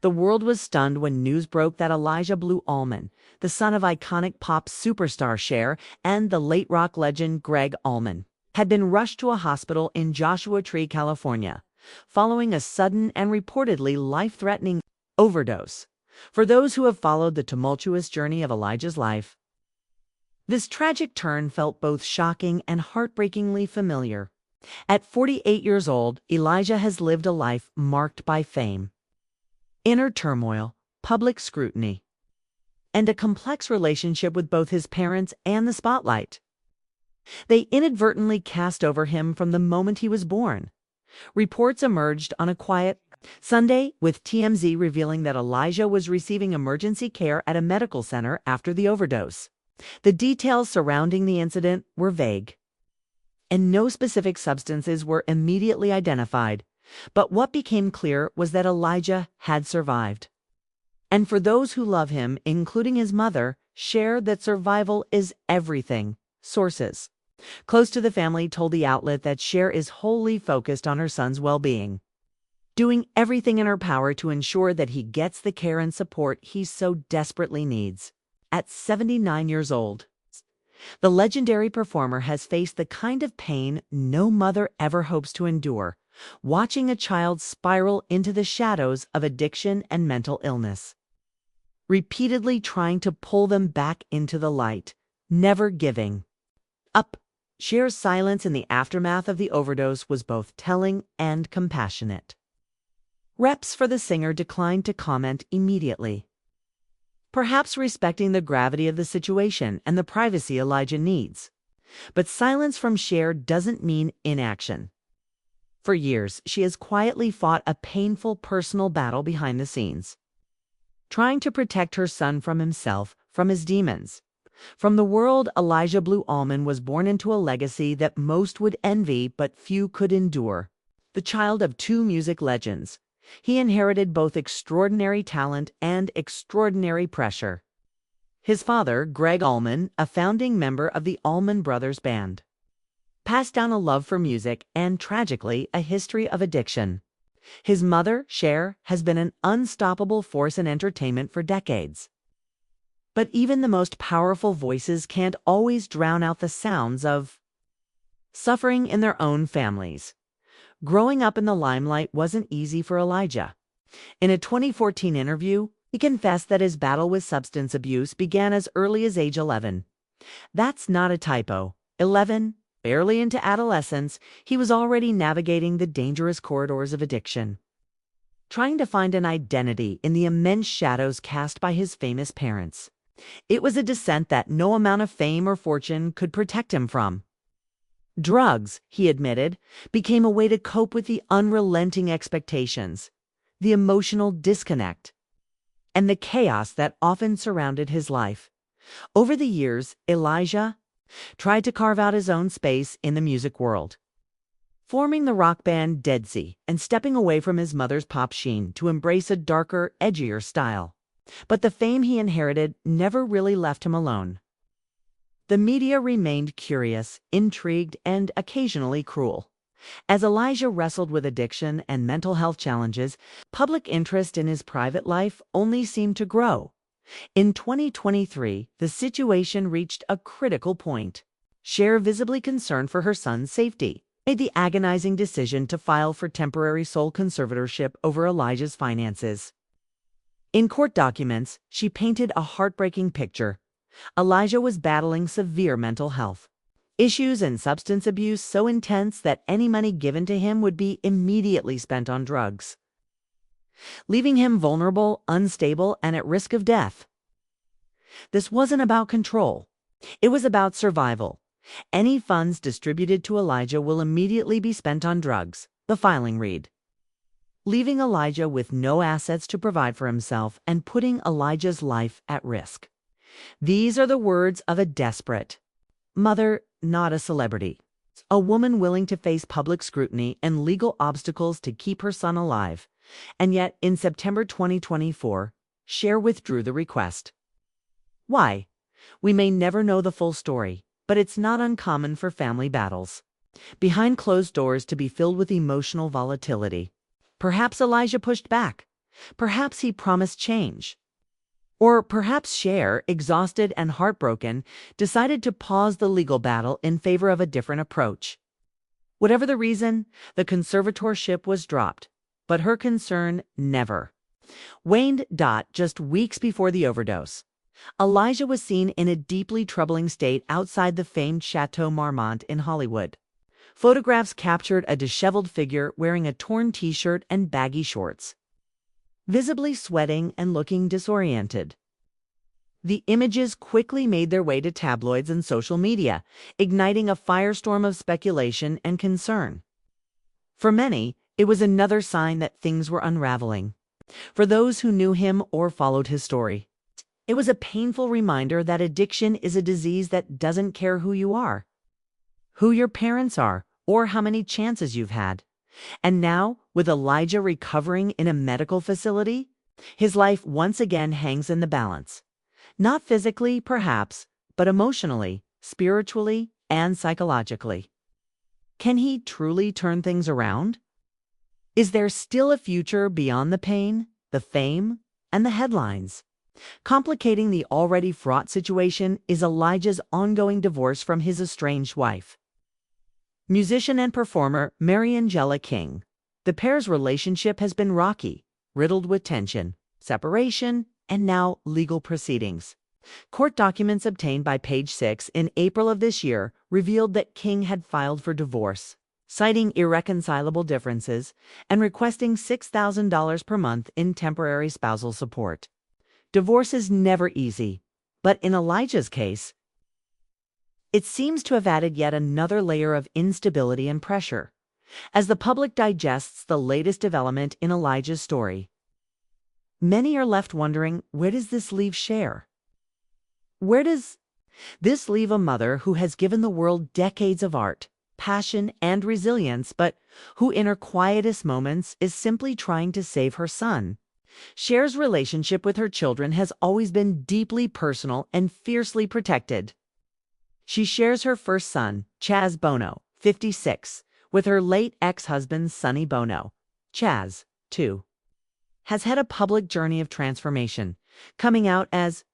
The world was stunned when news broke that Elijah Blue Allman, the son of iconic pop superstar Cher and the late rock legend Greg Allman, had been rushed to a hospital in Joshua Tree, California, following a sudden and reportedly life-threatening overdose. For those who have followed the tumultuous journey of Elijah's life, this tragic turn felt both shocking and heartbreakingly familiar. At 48 years old, Elijah has lived a life marked by fame, inner turmoil, public scrutiny, and a complex relationship with both his parents and the spotlight. They inadvertently cast over him from the moment he was born. Reports emerged on a quiet Sunday, with TMZ revealing that Elijah was receiving emergency care at a medical center after the overdose. The details surrounding the incident were vague, and no specific substances were immediately identified. But what became clear was that Elijah had survived. And for those who love him, including his mother, Cher, that survival is everything. Sources close to the family told the outlet that Cher is wholly focused on her son's well-being, doing everything in her power to ensure that he gets the care and support he so desperately needs. At 79 years old, the legendary performer has faced the kind of pain no mother ever hopes to endure, watching a child spiral into the shadows of addiction and mental illness, repeatedly trying to pull them back into the light, never giving up. Cher's silence in the aftermath of the overdose was both telling and compassionate. Reps for the singer declined to comment immediately, perhaps respecting the gravity of the situation and the privacy Elijah needs. But silence from Cher doesn't mean inaction. For years, she has quietly fought a painful personal battle behind the scenes, trying to protect her son from himself, from his demons. From the world, Elijah Blue Allman was born into a legacy that most would envy but few could endure. The child of two music legends, he inherited both extraordinary talent and extraordinary pressure. His father, Greg Allman, a founding member of the Allman Brothers Band, passed down a love for music and, tragically, a history of addiction. His mother, Cher, has been an unstoppable force in entertainment for decades. But even the most powerful voices can't always drown out the sounds of suffering in their own families. Growing up in the limelight wasn't easy for Elijah. In a 2014 interview, he confessed that his battle with substance abuse began as early as age 11. That's not a typo. 11, barely into adolescence, he was already navigating the dangerous corridors of addiction, trying to find an identity in the immense shadows cast by his famous parents. It was a descent that no amount of fame or fortune could protect him from. Drugs, he admitted, became a way to cope with the unrelenting expectations, the emotional disconnect, and the chaos that often surrounded his life. Over the years, Elijah tried to carve out his own space in the music world, forming the rock band Dead Sea and stepping away from his mother's pop sheen to embrace a darker, edgier style. But the fame he inherited never really left him alone. The media remained curious, intrigued, and occasionally cruel. As Elijah wrestled with addiction and mental health challenges, public interest in his private life only seemed to grow. In 2023, the situation reached a critical point. Cher, visibly concerned for her son's safety, made the agonizing decision to file for temporary sole conservatorship over Elijah's finances. In court documents, she painted a heartbreaking picture. Elijah was battling severe mental health issues and substance abuse so intense that any money given to him would be immediately spent on drugs, leaving him vulnerable, unstable, and at risk of death. This wasn't about control. It was about survival. Any funds distributed to Elijah will immediately be spent on drugs, the filing read, leaving Elijah with no assets to provide for himself and putting Elijah's life at risk. These are the words of a desperate mother, not a celebrity. A woman willing to face public scrutiny and legal obstacles to keep her son alive. And yet, in September 2024, Cher withdrew the request. Why? We may never know the full story, but it's not uncommon for family battles behind closed doors to be filled with emotional volatility. Perhaps Elijah pushed back, Perhaps he promised change. Or perhaps Cher, exhausted and heartbroken, decided to pause the legal battle in favor of a different approach. Whatever the reason, the conservatorship was dropped, but her concern never. Waned. Just weeks before the overdose, Elijah was seen in a deeply troubling state outside the famed Chateau Marmont in Hollywood. Photographs captured a disheveled figure wearing a torn t-shirt and baggy shorts, visibly sweating and looking disoriented. The images quickly made their way to tabloids and social media, igniting a firestorm of speculation and concern. For many, it was another sign that things were unraveling. For those who knew him or followed his story, it was a painful reminder that addiction is a disease that doesn't care who you are, who your parents are, or how many chances you've had. And now, with Elijah recovering in a medical facility, his life once again hangs in the balance. Not physically, perhaps, but emotionally, spiritually, and psychologically. Can he truly turn things around? Is there still a future beyond the pain, the fame, and the headlines? Complicating the already fraught situation is Elijah's ongoing divorce from his estranged wife, musician and performer Mariangela King. The pair's relationship has been rocky, riddled with tension, separation, and now legal proceedings. Court documents obtained by Page Six in April of this year revealed that King had filed for divorce, citing irreconcilable differences and requesting $6,000 per month in temporary spousal support. Divorce is never easy, but in Elijah's case, it seems to have added yet another layer of instability and pressure. As the public digests the latest development in Elijah's story, many are left wondering, where does this leave Cher? Where does this leave a mother who has given the world decades of art, passion, and resilience, but who in her quietest moments is simply trying to save her son? Cher's relationship with her children has always been deeply personal and fiercely protected. She shares her first son, Chaz Bono, 56, with her late ex-husband Sonny Bono. Chaz, too, has had a public journey of transformation, coming out as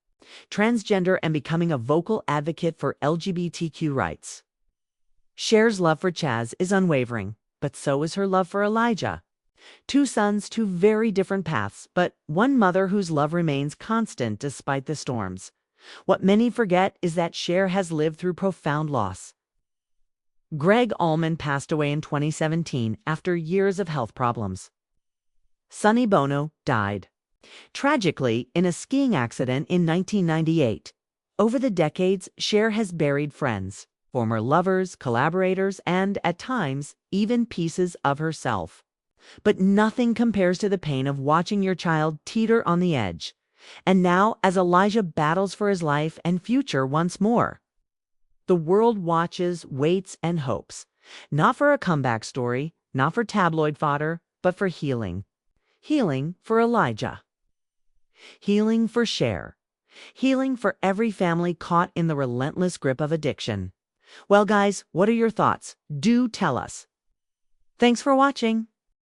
transgender and becoming a vocal advocate for LGBTQ rights. Cher's love for Chaz is unwavering, but so is her love for Elijah. Two sons, two very different paths, but one mother whose love remains constant despite the storms. What many forget is that Cher has lived through profound loss. Greg Allman passed away in 2017 after years of health problems. Sonny Bono died tragically in a skiing accident in 1998. Over the decades, Cher has buried friends, former lovers, collaborators, and, at times, even pieces of herself. But nothing compares to the pain of watching your child teeter on the edge. And now, as Elijah battles for his life and future once more, the world watches, waits, and hopes. Not for a comeback story, not for tabloid fodder, but for healing. Healing for Elijah. Healing for Cher. Healing for every family caught in the relentless grip of addiction. Well, guys, what are your thoughts? Do tell us. Thanks for watching.